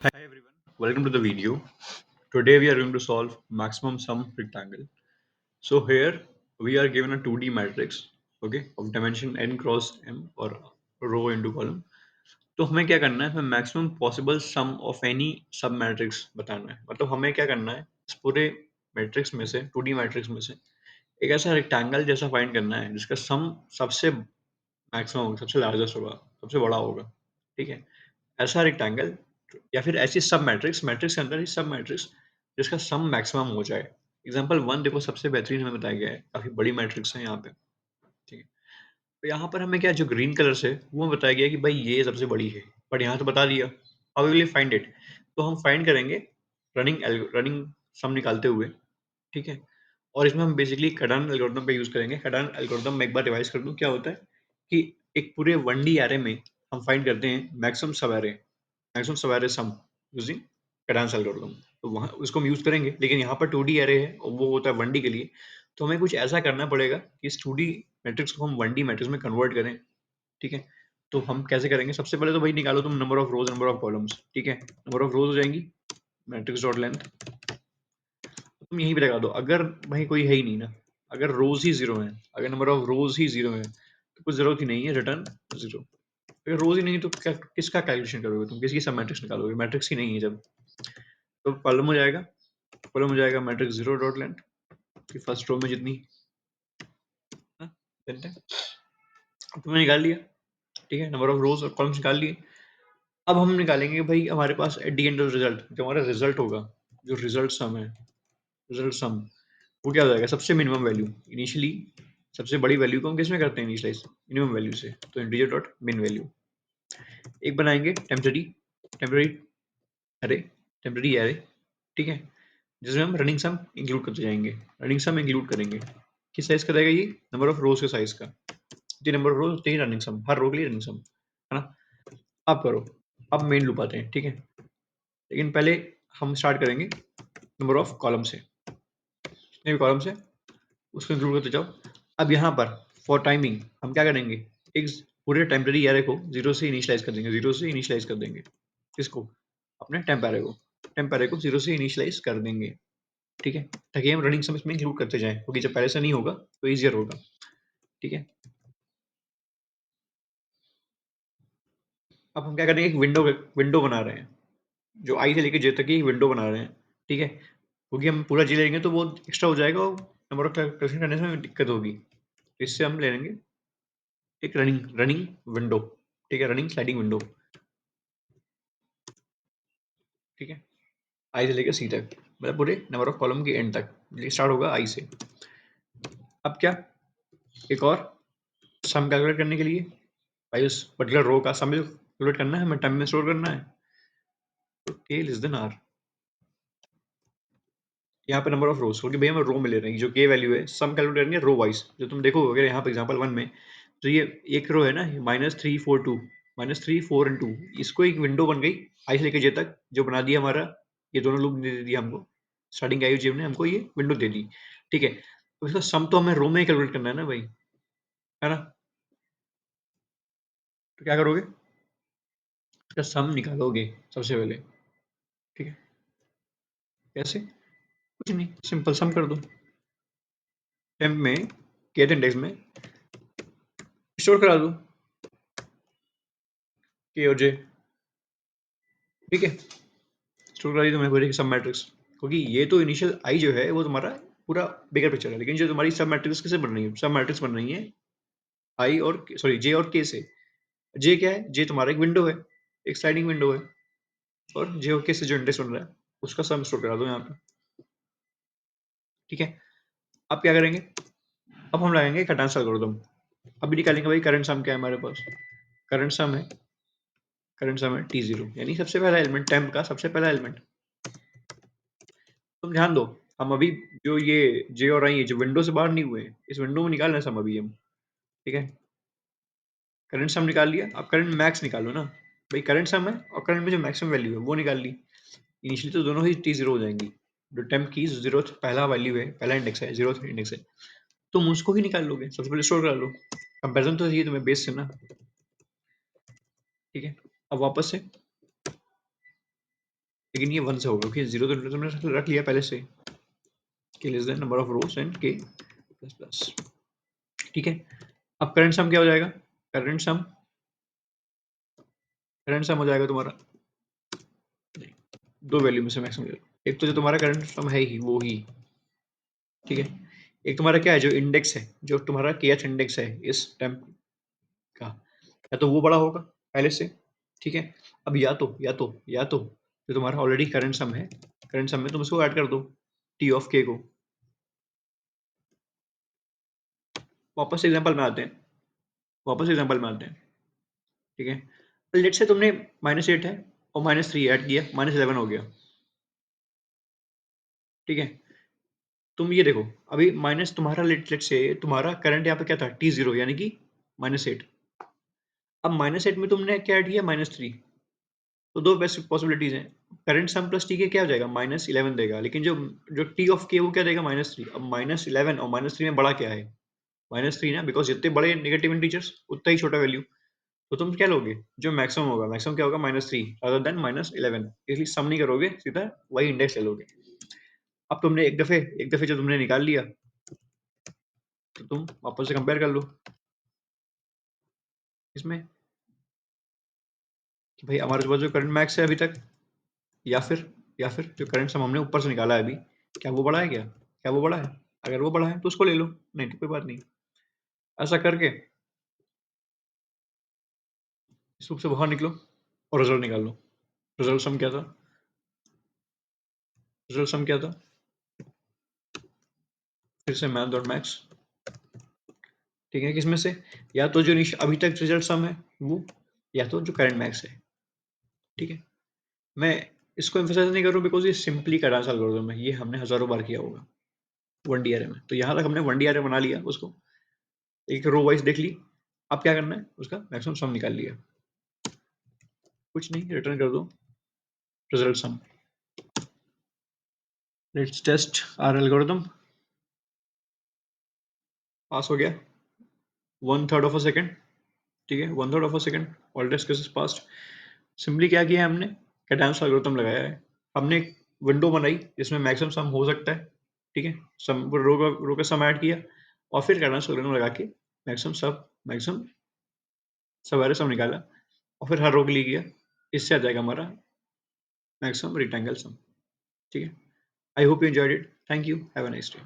Hi everyone, welcome to the video. Today we are going to solve maximum sum rectangle. So here we are given a 2D matrix, okay, of dimension n cross m or row into column. तो हमें क्या करना है? हमें maximum possible sum of any sub matrix बताना है. मतलब हमें क्या करना है? इस पूरे मैट्रिक्स में से 2D मैट्रिक्स में से एक ऐसा रेक्टेंगल जैसा फाइंड करना है जिसका सम सबसे मैक्सिमम होगा, सबसे लार्जेस्ट होगा, सबसे बड़ा होगा. ठीक है, ऐसा रेक्टेंगल या फिर ऐसी सब मैट्रिक्स मैट्रिक्स के अंदर ही सब मैट्रिक्स जिसका सम मैक्सिमम हो जाए. एग्जांपल वन देखो, सबसे बेहतरीन हमें बताया गया है, काफी बड़ी मैट्रिक्स है यहाँ पे. ठीक है, तो यहाँ पर हमें क्या, जो ग्रीन कलर से वो बताया गया कि भाई ये सबसे बड़ी है, बट यहाँ तो बता दिया. How will find it? तो हम फाइंड करेंगे रनिंग सम निकालते हुए. ठीक है, और इसमें हम बेसिकली कडान एल्गोरिथम का यूज करेंगे. कडान एल्गोरिथम में एक बार रिवाइज कर दूं क्या होता है कि एक पूरे 1D एरे में हम फाइंड करते हैं मैक्सिमम सब एरे सम यूजिंग कडान एल्गोरिथम. तो वहाँ उसको हम यूज करेंगे, लेकिन यहाँ पर 2D एरे है और वो होता है 1D के लिए. तो हमें कुछ ऐसा करना पड़ेगा कि इस 2D मैट्रिक्स को हम 1D मैट्रिक्स में कन्वर्ट करें. ठीक है, तो हम कैसे करेंगे? सबसे पहले तो भाई निकालो तुम number of rose, number of columns. ठीक है, नंबर ऑफ रोज हो जाएंगी मैट्रिक्स डॉट लेंथ. तुम यहीं पे लगा दो. अगर भाई कोई है ही नहीं ना, अगर रोज ही जीरो है, अगर number of rose he zero है तो कुछ जरूरत ही नहीं है रिटर्न जीरो. अगर रोज ही नहीं तो क्या, किसका कैलकुलेशन करोगे तुम? किसकी सब मैट्रिक्स निकालोगे? मैट्रिक्स ही नहीं है जब. तो कॉलम हो जाएगा मैट्रिक्स जीरो डॉट लेंथ की फर्स्ट रो में जितनी. हाँ, लेंथ है. अब तुमने निकाल लिया. ठीक है, नंबर ऑफ रोज और कॉलम्स निकाल लिए. अब हम निकालेंगे भाई हमारे पास at the end of result, जो हमारा रिजल्ट होगा, जो रिजल्ट सम है, रिजल्ट सम, वो क्या हो जाएगा? सबसे मिनिमम वैल्यू इनिशियली, सबसे बड़ी वैल्यू को हम किस में करते हैं इनिशियलाइज? मिनिमम वैल्यू से. तो इंटीजर डॉट मिन वैल्यू. एक बनाएंगे टेम्पररी अरे टेम्पररी एरे. ठीक है, जिसमें हम रनिंग सम इंक्लूड करते जाएंगे. रनिंग सम इंक्लूड करेंगे किस साइज का रहेगा? ये नंबर ऑफ रोज के साइज का. जितनी नंबर ऑफ रोज उतनी रनिंग सम, हर रो के लिए रनिंग सम, है ना? अब करो. अब मेन लूप आते हैं. ठीक है, लेकिन पहले हम स्टार्ट करेंगे नंबर ऑफ कॉलम से. जितने भी कॉलम्स है उसको इंक्लूड करते जाओ. अब यहाँ पर फॉर टाइमिंग हम क्या करेंगे? एक पूरे टेम्पररी एरे को जीरो से इनिशियलाइज कर देंगे. जीरो से इनिशियलाइज कर देंगे किसको? अपने टेम्प एरे को जीरो से इनिशियलाइज कर देंगे. ठीक है, ताकि हम रनिंग सम इसमें इंक्लूड करते जाएं, क्योंकि जब पहले से नहीं होगा तो ईजियर होगा. ठीक है, अब हम क्या करेंगे? एक विंडो बना रहे हैं, जो आई से लेकर जे तक की विंडो बना रहे हैं. ठीक है, क्योंकि हम पूरा जी लेंगे तो वो एक्स्ट्रा हो जाएगा और नंबर ऑफ कैलकुलेशन करने में दिक्कत होगी. तो इससे हम ले लेंगे एक रनिंग विंडो. ठीक है, रनिंग स्लाइडिंग विंडो. ठीक है, आई से लेकर सी तक, मतलब पूरे नंबर ऑफ कॉलम के एंड तक. ये स्टार्ट होगा आई से. अब क्या, एक और सम कैलकुलेट करने के लिए भाई उस पर्टिकुलर रो का सम कैलकुलेट करना है, हमें टाइम में स्टोर करना है. तो के लेस देन आर. यहाँ पे नंबर ऑफ रोज, क्योंकि भैया हमें रो में ले रहे हैं, जो के वैल्यू है सम कैलकुलेट करेंगे रो वाइज. जो तुम देखोगे अगर यहाँ पे एग्जांपल वन में, तो ये एक रो है ना, -3 4 2, -3 4 and 2, इसको एक विंडो बन गई आई से लेकर जे तक, जो बना दिया हमारा. ये दोनों लूप दे दिया हमको. स्टार्टिंग आई जेब ने हमको ये विंडो दे दी. ठीक है, तो इसका सम तो हमें रो में ही कैलकुलेट करना है ना भाई, है ना? तो क्या करोगे? इसका सम निकालोगे सबसे पहले. ठीक है, कैसे? कुछ नहीं, सिंपल सम कर दो. टेम्प में kth इंडेक्स में स्टोर करा दो के और जे. ठीक है, स्टोर करा दी तुम्हें पूरी सब मैट्रिक्स, क्योंकि ये तो इनिशियल आई जो है वो तुम्हारा पूरा बिगर पिक्चर है, लेकिन जो तुम्हारी सब मैट्रिक्स किससे बन रही है? सब मैट्रिक्स बन रही है आई और सॉरी जे और के से. जे क्या है? जे तुम्हारा एक विंडो है, एक स्लाइडिंग विंडो है. और जे और के से जो इंडेक्स बन रहा है उसका सम स्टोर करा दो यहाँ पे. ठीक है, अब क्या करेंगे? अब हम लगाएंगे कटांस एल्गोरिथम. अभी निकालेंगे भाई करंट सम क्या है हमारे पास. करंट सम है टी जीरो, यानी सबसे पहला एलिमेंट, टेम्प का सबसे पहला एलिमेंट. तुम ध्यान दो, हम अभी जो ये जे और आई है जो विंडो से बाहर नहीं हुए, इस विंडो में निकालना है सम अभी हम. ठीक है, करंट सम निकाल लिया. अब करंट मैक्स निकालो ना भाई. करंट सम है और करंट में जो मैक्सिमम वैल्यू है वो निकाल ली. इनिशियली तो दोनों ही टी जीरो हो जाएंगी. जो टेम्प की जीरो पहला वैल्यू है, पहला इंडेक्स है, जीरो इंडेक्स है, तुम उसको ही निकाल लोगे. सबसे पहले स्टोर कर लो. कंपेरिजन तो चाहिए तुम्हें बेस से ना. ठीक है, अब वापस से लेकिन ये 1 से होगा क्योंकि 0 तो तुमने रख लिया पहले से, k less than number of rose and k plus plus. ठीक है, अब करंट सम क्या हो जाएगा? करंट सम हो जाएगा तुम्हारा, नहीं, दो वैल्यू में से मैक्सिमम ले लो। एक तो जो तुम्हारा करंट सम है ही वो ही, ठीक है। एक तुम्हारा क्या है, जो इंडेक्स है, जो तुम्हारा kth इंडेक्स है इस टेम्प का, या तो वो बड़ा होगा पहले से, ठीक है। अब या तो जो तुम्हारा ऑलरेडी करंट सम है, करंट सम में तुम उसको ऐड कर दो t ऑफ k को। वापस एग्जांपल में आते हैं, ठीक है। लेट्स से तुमने -8 है और -3 ऐड किया, -11 हो गया, ठीक है। तुम ये देखो, अभी माइनस तुम्हारा लेट से तुम्हारा करंट यहाँ पे क्या था, t0 यानी कि -8। अब -8 में तुमने क्या ऐड किया, -3। तो दो बेस्ट पॉसिबिलिटीज हैं, करंट सम प्लस टी के क्या हो जाएगा, -11 देगा, लेकिन जो जो टी ऑफ के वो क्या देगा, -3। अब -11 और -3 में बड़ा क्या है, -3 ना, बिकॉज जितने बड़े नेगेटिव इंटीजर्स उतना ही छोटा वैल्यू। तो तुम क्या लोगे, जो मैक्सिमम होगा, मैक्सिमम क्या होगा, -3 अदर देन -11, इसलिए सम नहीं करोगे, सीधा वही इंडेक्स ले लोगे। अब तुमने एक दफे जो तुमने निकाल लिया, तो तुम वापस से कंपेयर कर लो इसमें कि भाई हमारे पास जो करंट मैक्स है अभी तक, या फिर जो करंट सम हमने ऊपर से निकाला है अभी, क्या वो बड़ा है, क्या वो बड़ा है? अगर वो बड़ा है तो उसको ले लो, नहीं तो कोई बात नहीं। ऐसा करके इस लूप से बाहर निकलो और रिजल्ट निकाल लो। रिजल्ट सम क्या था, फिर से मैथ डॉट मैक्स, ठीक है। किसमें से, या तो जो अभी तक रिजल्ट सम है वो, या तो जो करंट मैक्स है, ठीक है। मैं इसको एम्फेसाइज नहीं कर रहा हूँ बिकॉज ये सिंपली का डांस एल्गोरिथम है, ये हमने हजारों बार किया होगा 1D array में। तो यहाँ तक हमने 1D array बना लिया, उसको एक रो वाइज देख ली। अब क्या करना है, उसका मैक्सिमम सम निकाल लिया, कुछ नहीं, रिटर्न कर दो result sum. Let's test our algorithm. पास हो गया 1/3 ऑफ अ सेकंड, ठीक है, 1/3 of a second, all test cases passed. Simply क्या किया है हमने, कैडेंस एल्गोरिथम लगाया है। हमने एक विंडो बनाई जिसमें मैक्सिमम सम हो सकता है, ठीक है। सम रो का सम ऐड किया और फिर कैडेंस एल्गोरिथम लगा के मैक्सिमम सब एरे सम निकाला और फिर हर रो के लिए किया। इससे आ जाएगा हमारा मैक्सिमम रेक्टेंगल सम, ठीक है। I hope you enjoyed it, thank you, have a nice day.